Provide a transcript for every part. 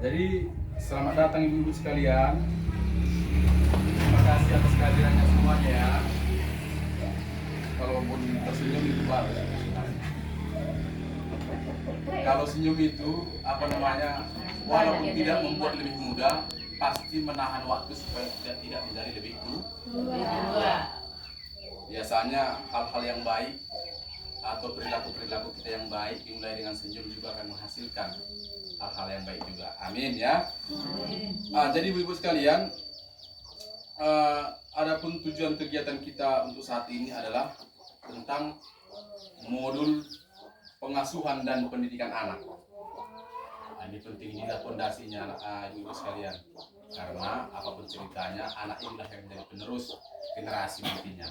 Jadi selamat datang ibu-ibu sekalian. Terima kasih atas kehadirannya semuanya ya. Kalaupun tersenyum itu bagus. Kalau senyum itu apa namanya, walaupun tidak membuat lebih muda, pasti menahan waktu supaya tidak menjadi lebih tua. Biasanya hal-hal yang baik atau perilaku-perilaku kita yang baik dimulai dengan senyum juga akan menghasilkan hal-hal yang baik juga. Amin ya. Jadi ibu-ibu sekalian, adapun tujuan kegiatan kita untuk saat ini adalah tentang modul pengasuhan dan pendidikan anak. Ini penting, inilah fondasinya ibu-ibu sekalian. Karena apapun ceritanya, anak inilah yang menjadi penerus generasi nantinya.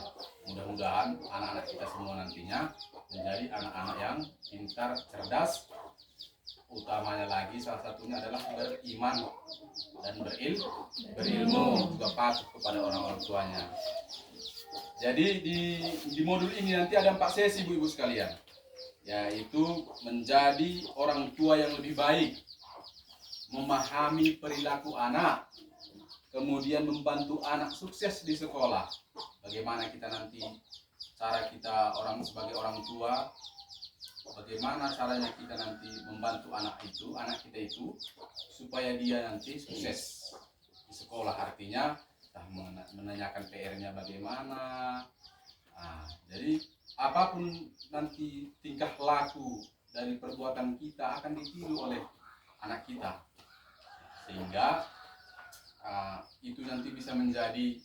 Mudah-mudahan anak-anak kita semua nantinya menjadi anak-anak yang pintar, cerdas, utamanya lagi salah satunya adalah beriman dan berilmu, juga patuh kepada orang-orang tuanya. Jadi di modul ini nanti ada 4 sesi ibu-ibu sekalian, yaitu menjadi orang tua yang lebih baik, memahami perilaku anak, kemudian membantu anak sukses di sekolah. Bagaimana kita nanti, cara kita sebagai orang tua, bagaimana caranya kita nanti membantu anak kita itu supaya dia nanti sukses di sekolah. Artinya menanyakan PR-nya bagaimana. Jadi apapun nanti tingkah laku dari perbuatan kita akan ditiru oleh anak kita, sehingga itu nanti bisa menjadi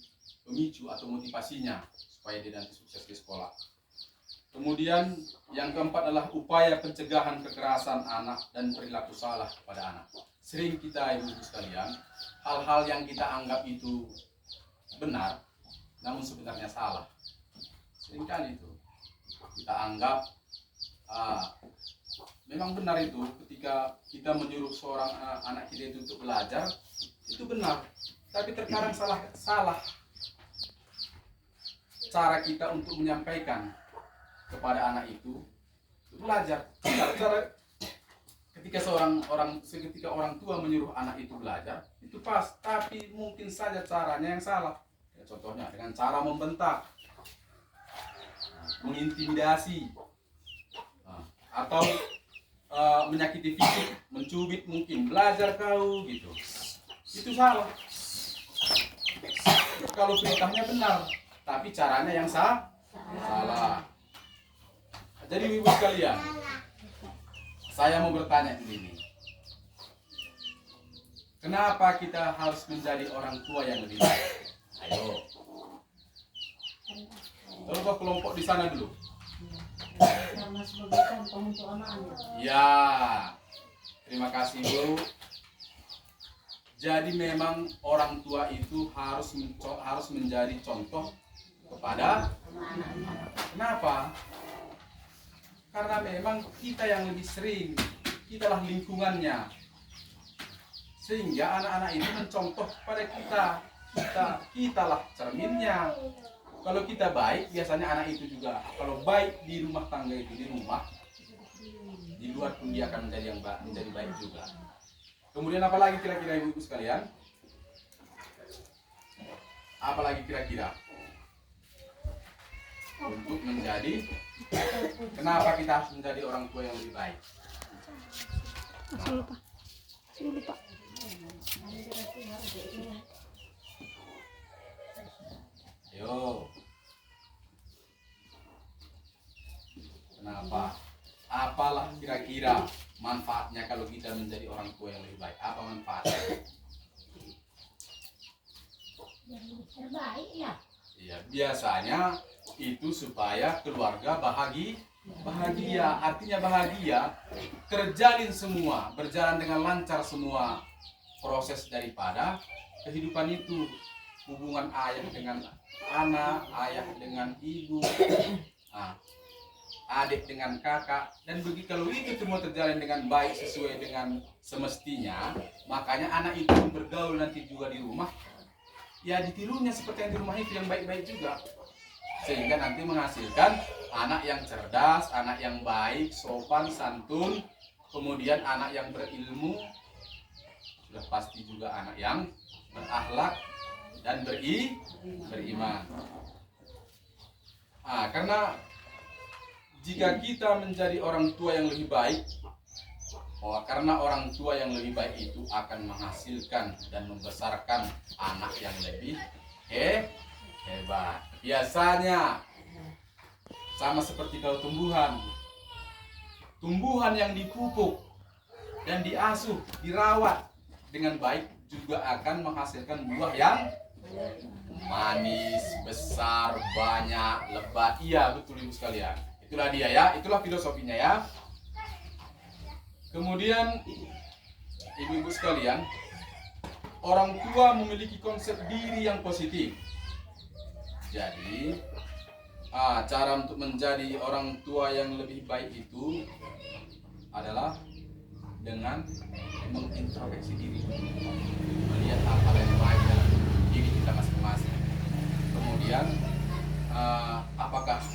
pemicu atau motivasinya supaya dia nanti sukses di sekolah. Kemudian yang keempat adalah upaya pencegahan kekerasan anak dan perilaku salah pada anak. Sering kita ibu-ibu sekalian, hal-hal yang kita anggap itu benar, namun sebenarnya salah. Seringkali itu kita anggap memang benar itu, ketika kita menyuruh seorang anak kita itu untuk belajar, itu benar. Tapi terkadang salah cara kita untuk menyampaikan kepada anak itu belajar. Ketika orang tua menyuruh anak itu belajar, itu pas, tapi mungkin saja caranya yang salah. Ya, contohnya dengan cara membentak, mengintimidasi, atau menyakiti fisik, mencubit mungkin, belajar kau gitu. Itu salah. Kalau perintahnya benar, tapi caranya yang salah. Jadi ibu sekalian, saya mau bertanya ini. Kenapa kita harus menjadi orang tua yang lebih baik? Ayo. Coba kelompok di sana dulu. Karena sebagai contoh untuk anak-anak. Ya, terima kasih Bu. Jadi memang orang tua itu harus menjadi contoh kepada anak. Kenapa? Karena memang kita yang lebih sering, kitalah lingkungannya, sehingga anak-anak itu mencontoh pada kitalah cerminnya. Kalau kita baik, biasanya anak itu juga, kalau baik di rumah tangga itu, di rumah, di luar pun dia akan menjadi baik juga. Kemudian apalagi kira-kira ibu-ibu sekalian? Apalagi kira-kira untuk menjadi, kenapa kita harus menjadi orang tua yang lebih baik? Lupa. Yo, kenapa? Apalah kira-kira manfaatnya kalau kita menjadi orang tua yang lebih baik? Apa manfaatnya? Terbaik ya. Ya, biasanya itu supaya keluarga bahagia. Artinya bahagia, terjalin semua, berjalan dengan lancar semua proses daripada kehidupan itu. Hubungan ayah dengan anak, ayah dengan ibu, adik dengan kakak, dan kalau itu semua terjalin dengan baik sesuai dengan semestinya, makanya anak itu bergaul nanti juga di rumah, ya ditirunya seperti yang di rumah itu, yang baik-baik juga, sehingga nanti menghasilkan anak yang cerdas, anak yang baik, sopan, santun, kemudian anak yang berilmu, sudah pasti juga anak yang berakhlak dan beriman. Karena jika kita menjadi orang tua yang lebih baik, karena orang tua yang lebih baik itu akan menghasilkan dan membesarkan anak yang lebih hebat. Biasanya sama seperti kalau tumbuhan yang dipupuk dan diasuh, dirawat dengan baik juga akan menghasilkan buah yang manis, besar, banyak, lebat. Iya, betul ibu sekalian. Itulah dia ya, itulah filosofinya ya. Kemudian ibu-ibu sekalian, orang tua memiliki konsep diri yang positif. Jadi, cara untuk menjadi orang tua yang lebih baik itu adalah dengan mengintrospeksi diri, melihat hal-hal yang baik dalam diri kita masing-masing. Kemudian apakah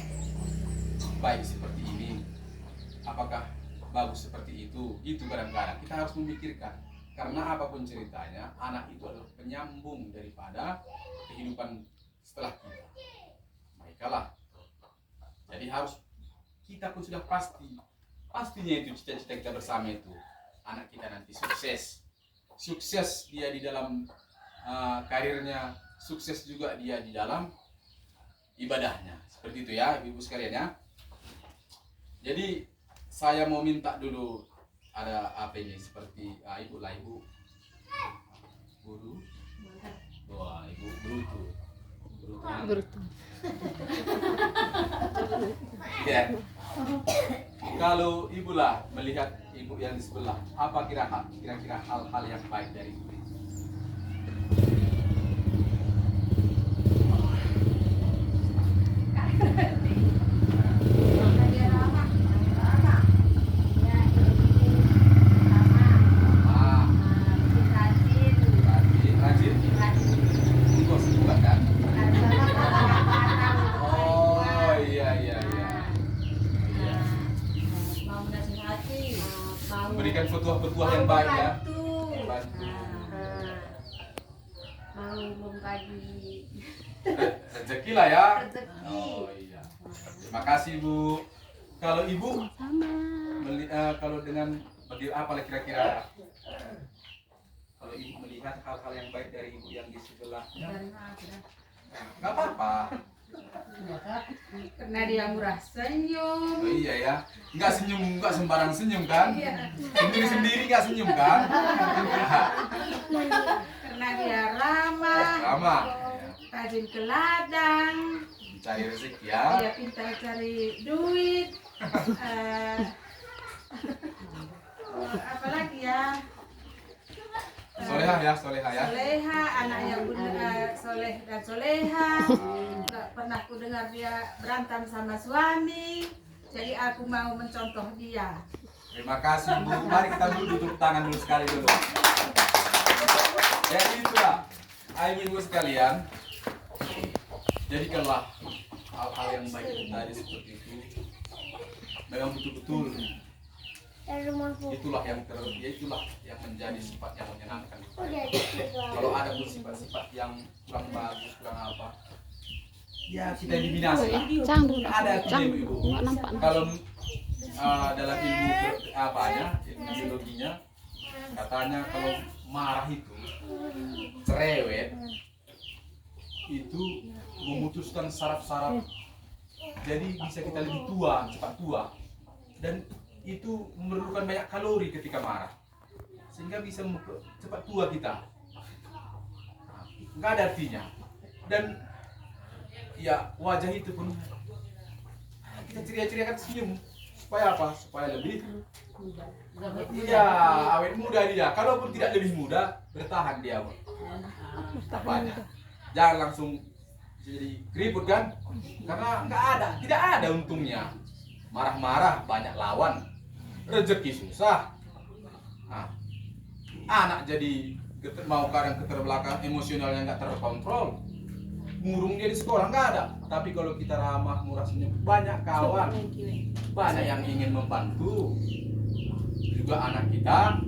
baik seperti ini, apakah bagus seperti itu kadang-kadang kita harus memikirkan. Karena apapun ceritanya, anak itu adalah penyambung daripada kehidupan setelah kita. Mereka lah. Jadi harus kita pun sudah pastinya itu cita-cita kita bersama itu anak kita nanti sukses dia di dalam karirnya, sukses juga dia di dalam ibadahnya. Seperti itu ya ibu sekalian ya. Jadi saya mau minta dulu ada apa ini seperti ibu guru. Wah, ibu Brutu. Ya. Kalau ibu lah melihat ibu yang di sebelah, apa kira-kira hal-hal yang baik dari ibu? Memberikan petuah-petuah yang baik ya. Mau membagi rezeki lah ya. rezeki. Oh iya. Terima kasih Bu. Kalau ibu kalau dengan apa kira-kira kalau ibu melihat hal-hal yang baik dari ibu yang di sebelahnya, nggak apa-apa. Karena dia murah senyum. Oh iya ya, nggak sembarang senyum kan? Sendiri nggak senyum kan? Karena dia ramah, rajin ke ladang, cari rezeki ya. dia pintar cari duit. Apalagi ya? Soleha ya. Soleha, anaknya soleh dan soleha. Nggak pernah ku dengar dia berantem sama suami. Jadi aku mau mencontoh dia. Terima kasih Bu. Mari kita dulu tutup tangan dulu sekali dulu. Jadi itulah, ibu sekalian. Jadikanlah hal-hal yang baik itu tadi seperti itu. Memang betul-betul itulah yang menjadi sifat yang menyenangkan. Kalau ada pun sifat-sifat yang kurang bagus, kurang apa, ya kita eliminasi. Ada ibu. Kalau dalam ilmu biologinya katanya kalau marah itu cerewet itu memutuskan saraf-saraf, jadi bisa kita lebih cepat tua, dan itu memerlukan banyak kalori ketika marah, sehingga bisa cepat tua kita. Nggak ada artinya. Dan ya wajah itu pun kita ceria-ceriakan senyum supaya apa? Supaya lebih awet muda dia. Kalaupun tidak lebih muda, bertahan dia. Apanya? Jangan langsung jadi keriput kan? Karena tidak ada untungnya. Marah-marah banyak lawan, rezeki susah. Anak jadi mau kadang keterbelakang, emosionalnya nggak terkontrol. Murung dia di sekolah nggak ada. Tapi kalau kita ramah, murah senyum, banyak kawan, banyak yang ingin membantu. Juga anak kita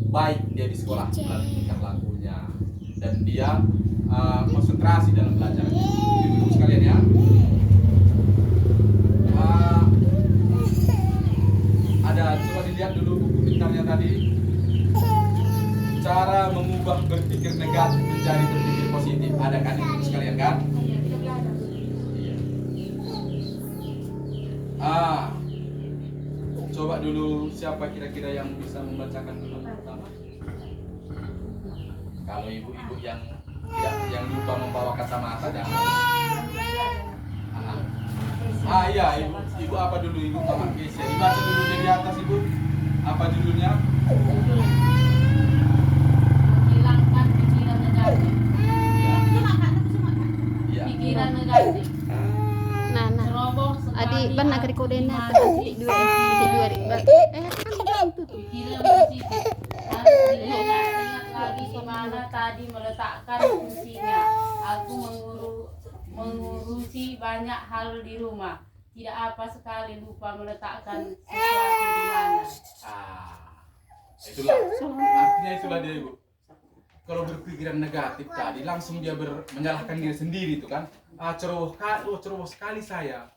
baik dia di sekolah melalui tingkah lakunya dan dia konsentrasi dalam belajar. Ibu sekalian ya. Ada coba dilihat dulu buku pintarnya tadi. Cara mengubah berpikir negatif menjadi berpikir positif. Ada kan ibu sekalian kan? Iya. Coba dulu siapa kira-kira yang bisa membacakan dulu pertama? Kalau ibu-ibu yang lupa membawa kacamata jangan. Iya, ibu apa dulu? Ibu Mama Kesia. Dibaca dulu dari atas ibu. Apa judulnya? Menghilangkan pikiran negatif. Iya. Pikiran negatif. Nah, Ceroboh adik sekali ban nak aku kode na imajinasi dua kan itu tuh. pikiran positif. Harus diingat lagi di mana tadi meletakkan fungsinya. Aku mengurusi banyak hal di rumah. Tidak apa sekali lupa meletakkan sesuatu di mana. Itulah artinya itulah dia ibu. Kalau berpikiran negatif tadi langsung dia menyalahkan diri sendiri itu kan. Ceroboh sekali saya.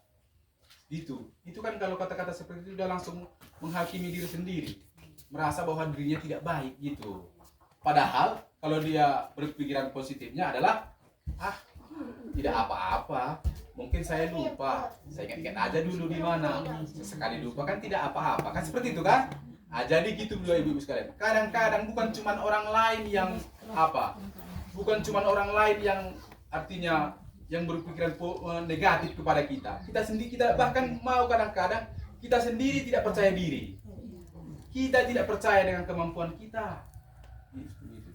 Itu kan kalau kata-kata seperti itu udah langsung menghakimi diri sendiri, merasa bahwa dirinya tidak baik gitu. Padahal kalau dia berpikiran positifnya adalah tidak apa-apa, mungkin saya lupa, saya ingat-ingat aja dulu di mana, sesekali lupa kan tidak apa-apa, kan seperti itu kan? Jadi gitu dulu ibu-ibu sekalian. Kadang-kadang bukan cuma orang lain yang artinya yang berpikiran negatif kepada kita. Kita sendiri bahkan mau kadang-kadang kita sendiri tidak percaya diri. Kita tidak percaya dengan kemampuan kita.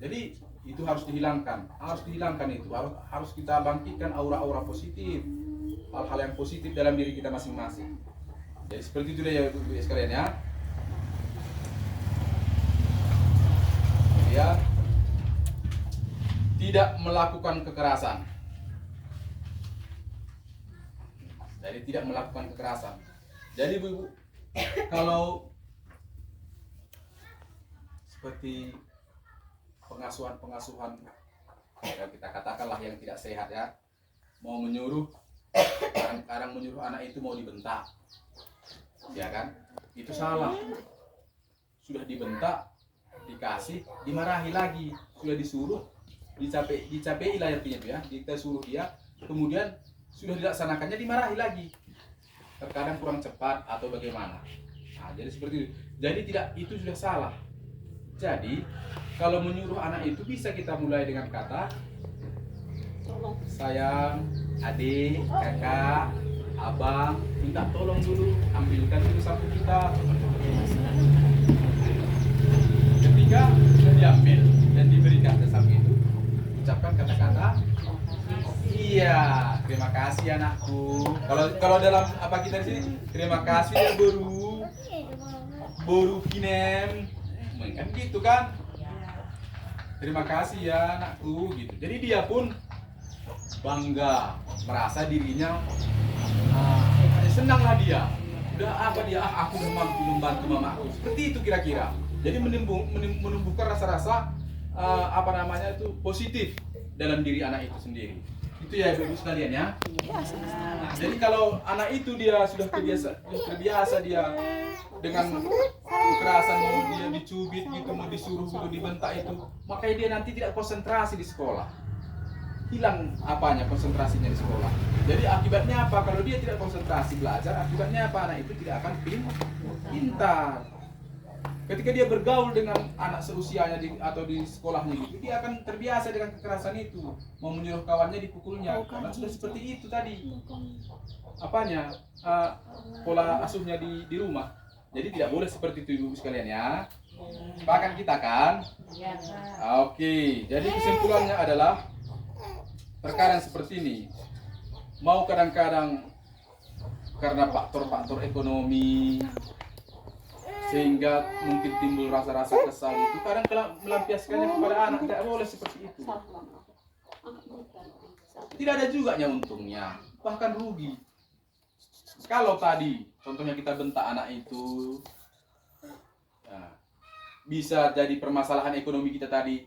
Jadi itu harus dihilangkan itu. Harus kita bangkitkan aura-aura positif. Hal-hal yang positif dalam diri kita masing-masing. Jadi seperti itu ya Ibu sekalian ya. Kemudian tidak melakukan kekerasan. Jadi tidak melakukan kekerasan. Jadi ibu, kalau seperti pengasuhan ya kita katakanlah yang tidak sehat ya, mau menyuruh, kadang-kadang menyuruh anak itu mau dibentak, ya kan? Itu salah. Sudah dibentak, dikasih, dimarahi lagi, sudah disuruh, dicapei lah artinya ya, kita suruh dia, kemudian sudah dilaksanakannya dimarahi lagi, terkadang kurang cepat atau bagaimana. Jadi seperti itu. Jadi itu sudah salah. Jadi kalau menyuruh anak itu bisa kita mulai dengan kata sayang, adik, kakak, abang, minta tolong dulu, ambilkan dulu sapu kita. Ketika sudah diambil dan diberikan sapu itu, ucapkan kata-kata iya, terima kasih anakku. Kalau dalam apa kita di sini, terima kasih ya boru kinem, kan gitu kan? Terima kasih ya anakku, gitu. Jadi dia pun bangga, merasa dirinya senanglah dia. Udah aku udah mampu membantu mamaku. Seperti itu kira-kira. Jadi menumbuhkan rasa-rasa itu positif dalam diri anak itu sendiri. Itu ya ibu sekalian ya. Jadi kalau anak itu dia sudah terbiasa dia dengan kekerasan, mau dia dicubit gitu, mau disuruh gitu, dibentak itu, makanya dia nanti tidak konsentrasi di sekolah. Hilang konsentrasinya di sekolah. Jadi akibatnya apa? Kalau dia tidak konsentrasi belajar, akibatnya apa? Anak itu tidak akan pintar. Ketika dia bergaul dengan anak seusianya atau di sekolahnya gitu, dia akan terbiasa dengan kekerasan itu, mau menyuruh kawannya dipukulnya, karena sudah seperti itu tadi. Pola asuhnya di rumah. Jadi tidak boleh seperti itu ibu sekalian ya. Sepakat kita kan? Oke, jadi kesimpulannya adalah terkadang seperti ini. Mau kadang-kadang karena faktor-faktor ekonomi, sehingga mungkin timbul rasa-rasa kesal itu, kadang melampiaskannya kepada anak. Tidak boleh seperti itu. Tidak ada juga untungnya, bahkan rugi. Kalau tadi contohnya kita bentak anak itu, bisa jadi permasalahan ekonomi kita tadi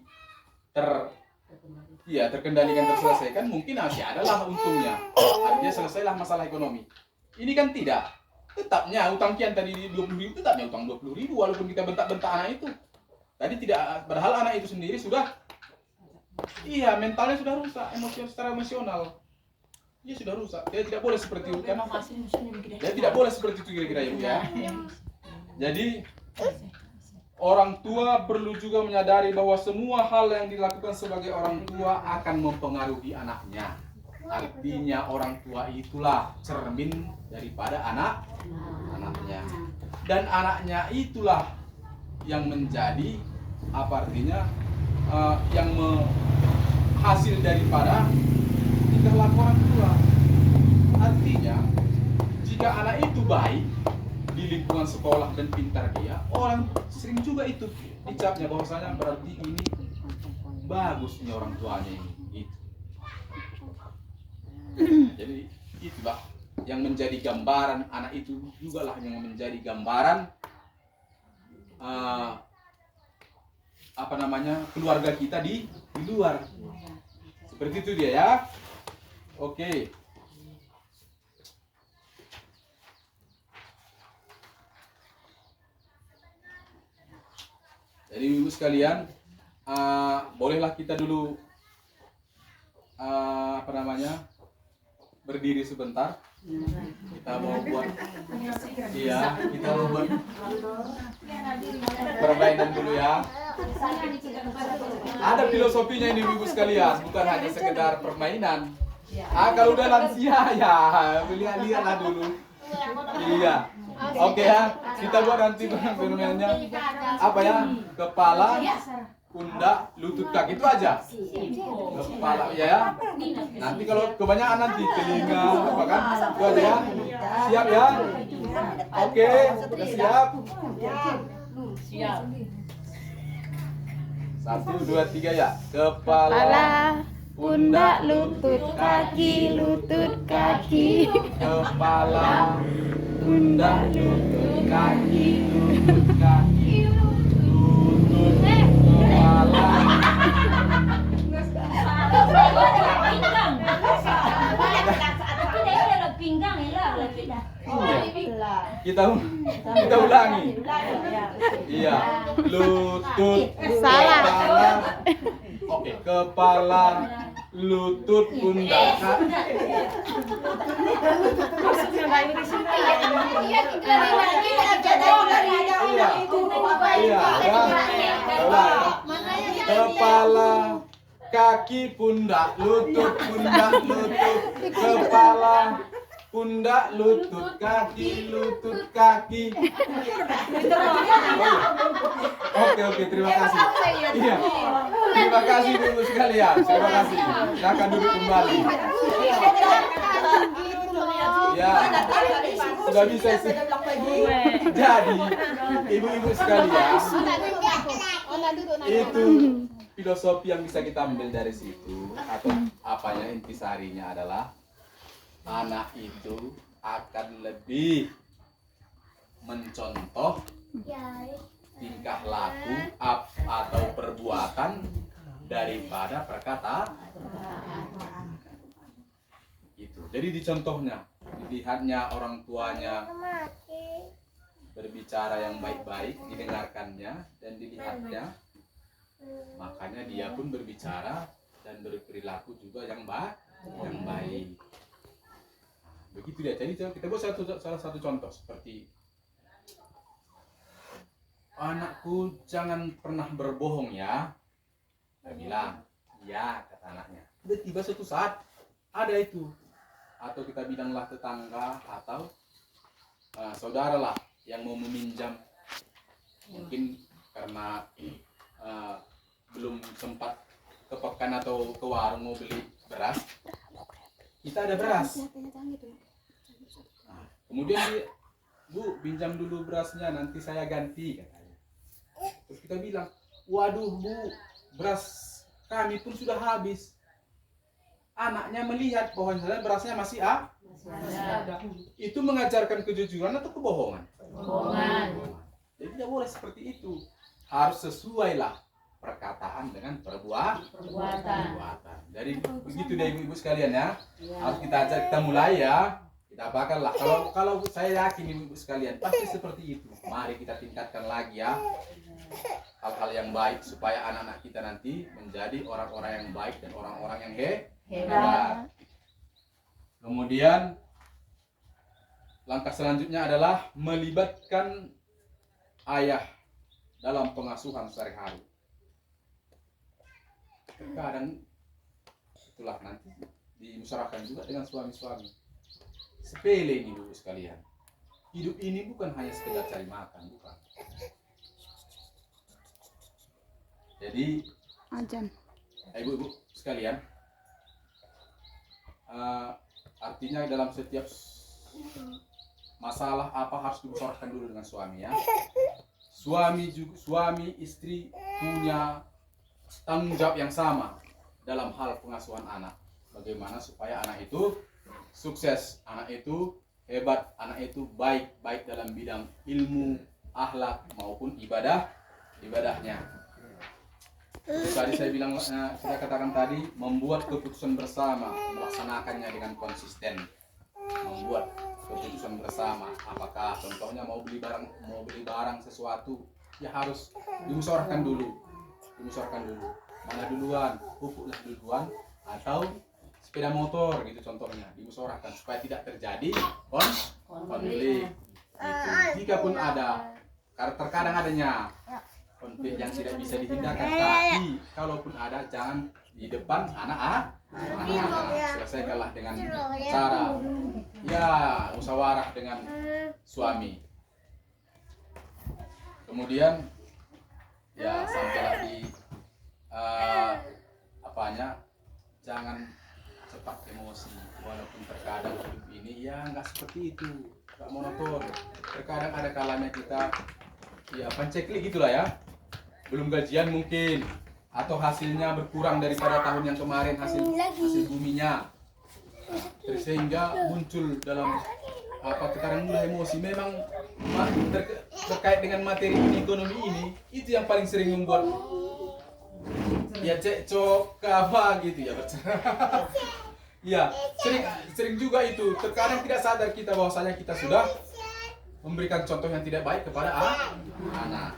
terkendalikan, terselesaikan, mungkin masih adalah untungnya. Artinya selesailah masalah ekonomi. Ini kan tidak. Tetapnya utang kian tadi 20.000, tetapnya utang 20.000 walaupun kita bentak-bentak anak itu. Tadi tidak, padahal anak itu sendiri sudah mentalnya sudah rusak, secara emosional. Dia sudah rusak. Dia tidak boleh seperti itu kan. Dia tidak boleh seperti itu kira-kira ya. Jadi orang tua perlu juga menyadari bahwa semua hal yang dilakukan sebagai orang tua akan mempengaruhi anaknya. Artinya orang tua itulah cermin daripada anaknya. Dan anaknya itulah yang menjadi yang hasil daripada tingkah laku orang tua. Artinya jika anak itu baik di lingkungan sekolah dan pintar dia, orang sering juga itu dicapnya bahwasanya berarti ini bagus nih orang tuanya ini. Gitu. Jadi itulah yang menjadi gambaran, anak itu juga lah yang menjadi gambaran keluarga kita di luar. Seperti itu dia ya. Oke. Jadi ibu sekalian, bolehlah kita dulu berdiri sebentar. Kita mau buat permainan dulu ya. Ada filosofinya ini ibu sekalian, bukan hanya sekedar permainan. Kalau udah lansia ya lihat-lihatlah dulu. Iya. Oke ya, kita buat nanti permainannya kepala, pundak, lutut, kaki, itu aja. Kepala ya. Nanti kalau kebanyakan nanti telinga itu aja ya. Siap ya? Oke, udah siap? Siap. 1, 2, 3 ya. Kepala, pundak, lutut, kaki, lutut, kaki. kepala, pundak, lutut, kaki, lutut, kaki, lutut, kepala. Kita ulangi. Iya, lutut, Salah. kepala. Oke, kepala, lutut, pundak. Kepala, kaki, pundak, lutut, pundak, lutut, kepala, pundak, lutut, kaki, lutut, kaki. Oke, terima kasih. Iya. Terima kasih dulu sekalian. Terima kasih. Silakan duduk kembali. Ya. Sudah bisa sih. Jadi, ibu-ibu sekalian, itu filosofi yang bisa kita ambil dari situ, atau intisarinya adalah anak itu akan lebih mencontoh tingkah laku atau perbuatan daripada perkataan. Itu. Jadi dicontohnya, dilihatnya orang tuanya berbicara yang baik-baik, didengarkannya dan dilihatnya, makanya dia pun berbicara dan berperilaku juga yang baik. Begitu dia. Jadi kita buat salah satu contoh seperti, anakku jangan pernah berbohong ya. Saya bilang, ya, kata anaknya. Tiba suatu saat ada itu, atau kita bilanglah tetangga atau saudara lah yang mau meminjam, mungkin karena belum sempat ke pekan atau ke warung mau beli beras. Kita ada beras. Nah, kemudian dia, Bu, pinjam dulu berasnya, nanti saya ganti, katanya. Terus kita bilang, waduh Bu, beras kami pun sudah habis. Anaknya melihat bahwa berasnya masih ada. Itu mengajarkan kejujuran atau kebohongan? Kebohongan. Jadi tidak boleh seperti itu. harus sesuai lah perkataan dengan Perbuatan. Jadi begitu deh ibu-ibu sekalian ya. Harus kita mulai ya. Kita apakan lah. Kalau saya yakin ibu-ibu sekalian pasti seperti itu. Mari kita tingkatkan lagi ya hal-hal yang baik supaya anak-anak kita nanti menjadi orang-orang yang baik dan orang-orang yang hebat. Kemudian langkah selanjutnya adalah melibatkan ayah dalam pengasuhan sehari-hari. Kadang itulah nanti dimusyawarahkan juga dengan suami-suami. Sepele ini ibu sekalian. Hidup ini bukan hanya sekedar cari makan, bukan. Jadi Ajan. ibu-ibu sekalian, artinya dalam setiap masalah apa harus dimusyawarahkan dulu dengan suami ya. Suami istri punya tanggung jawab yang sama dalam hal pengasuhan anak. Bagaimana supaya anak itu sukses, anak itu hebat, anak itu baik dalam bidang ilmu, akhlak maupun ibadahnya. Tadi saya bilang, saya katakan tadi, membuat keputusan bersama, melaksanakannya dengan konsisten. Membuat keputusan bersama, apakah contohnya mau beli barang sesuatu, ya harus dimusyawarahkan dulu. Mana duluan, pupuklah duluan atau sepeda motor gitu contohnya, dimusyawarahkan supaya tidak terjadi konflik. Jika pun ada, terkadang adanya konflik yang tidak bisa dihindarkan, tapi kalaupun ada jangan di depan anak-anak. Selesaikanlah dengan cara ya musyawarah dengan suami. Kemudian ya sampailah di jangan cepat emosi, walaupun terkadang hidup ini ya nggak seperti itu, nggak monoton. Terkadang ada kalanya kita ya panceklik gitulah ya, belum gajian mungkin, atau hasilnya berkurang daripada tahun yang kemarin hasil buminya, sehingga muncul dalam terkadang mulai emosi. Memang terkait dengan materi ekonomi ini, itu yang paling sering membuat ya cekcok apa gitu ya. Ya sering juga itu. Terkadang tidak sadar kita bahwasanya kita sudah memberikan contoh yang tidak baik kepada anak.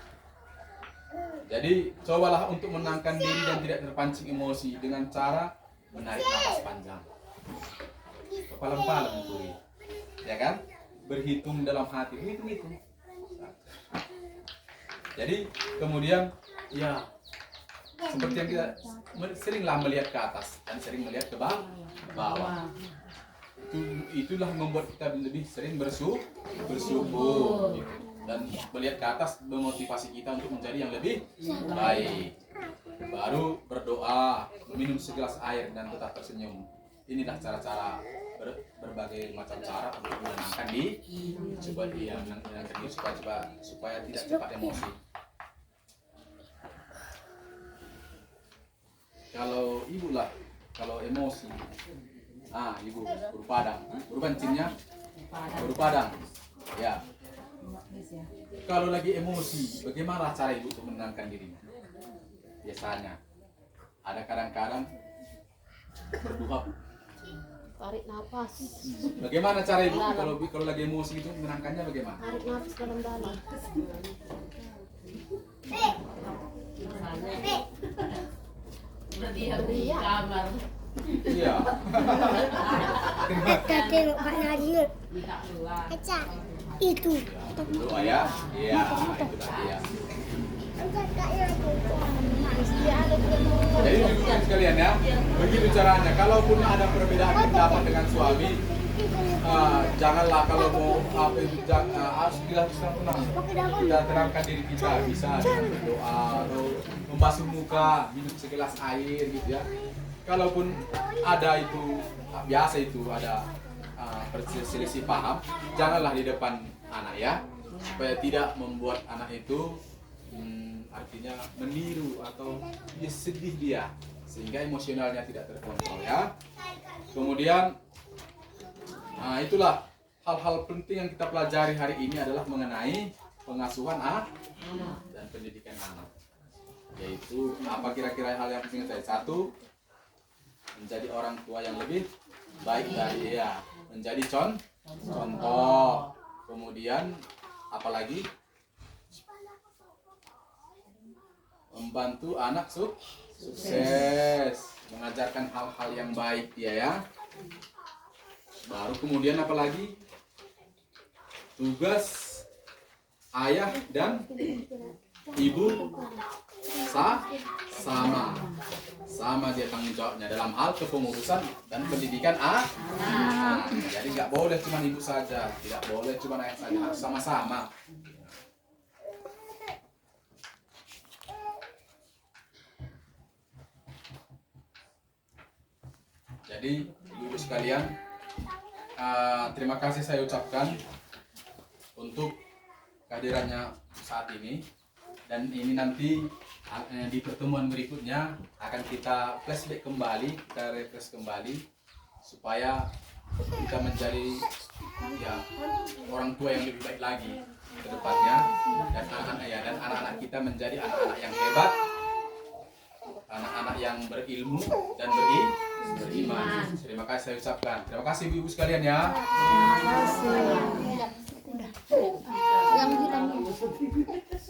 Jadi cobalah untuk menenangkan diri dan tidak terpancing emosi dengan cara menarik nafas panjang, kepala-kepala mencuri, ya kan? Berhitung dalam hati, hitung. Jadi kemudian ya seperti yang kita seringlah melihat ke atas dan sering melihat ke bawah. Itulah membuat kita lebih sering bersyukur gitu. Dan melihat ke atas memotivasi kita untuk menjadi yang lebih baik. Baru berdoa, minum segelas air dan tetap tersenyum. Inilah cara-cara berbagai macam cara untuk menenangkan diri, supaya tidak cepat emosi. Kalau ibu lah, kalau emosi, ibu buru padang, buru pancingnya, buru padang, ya. Kalau lagi emosi, bagaimana cara ibu untuk menenangkan dirinya? Biasanya ada kadang-kadang berdoa. Tarik nafas. Bagaimana cara ibu kalau lagi emosi itu menenangkannya bagaimana? Tarik nafas dalam-dalam. Dia di kamar. Iya. Kita tengok Pak Nadir. Tidak keluar. Itu. Doa ya. Iya, itu tadi ya. Jadi ibu sekalian ya, begitu caranya. Kalaupun ada perbedaan pendapat dengan suami, janganlah kalau mau harus dilakukan tenang. Kita tenangkan diri kita, bisa dengan berdoa atau membasuh muka, minum segelas air gitu ya. Kalaupun ada itu biasa itu ada perselisih paham, janganlah di depan anak ya, supaya tidak membuat anak itu artinya meniru atau sedih dia, sehingga emosionalnya tidak terkontrol ya. Kemudian itulah hal-hal penting yang kita pelajari hari ini adalah mengenai pengasuhan anak dan pendidikan anak. Yaitu apa kira-kira hal yang penting saya? Satu, menjadi orang tua yang lebih baik dari dia, menjadi contoh. Kemudian apalagi membantu anak sukses, mengajarkan hal-hal yang baik dia ya. Baru kemudian apalagi tugas ayah dan ibu sama dia tanggung jawabnya dalam hal kepengurusan dan pendidikan anak. Jadi nggak boleh cuma ibu saja, tidak boleh cuma ayah saja, harus sama-sama. Jadi ibu sekalian, terima kasih saya ucapkan untuk kehadirannya saat ini, dan ini nanti di pertemuan berikutnya akan kita flashback kembali, kita refresh kembali supaya kita menjadi ya orang tua yang lebih baik lagi ke depannya, dan anak-anak kita menjadi anak-anak yang hebat, anak-anak yang berilmu dan beriman. Terima kasih saya ucapkan. Terima kasih ibu-ibu sekalian ya. Yang hitam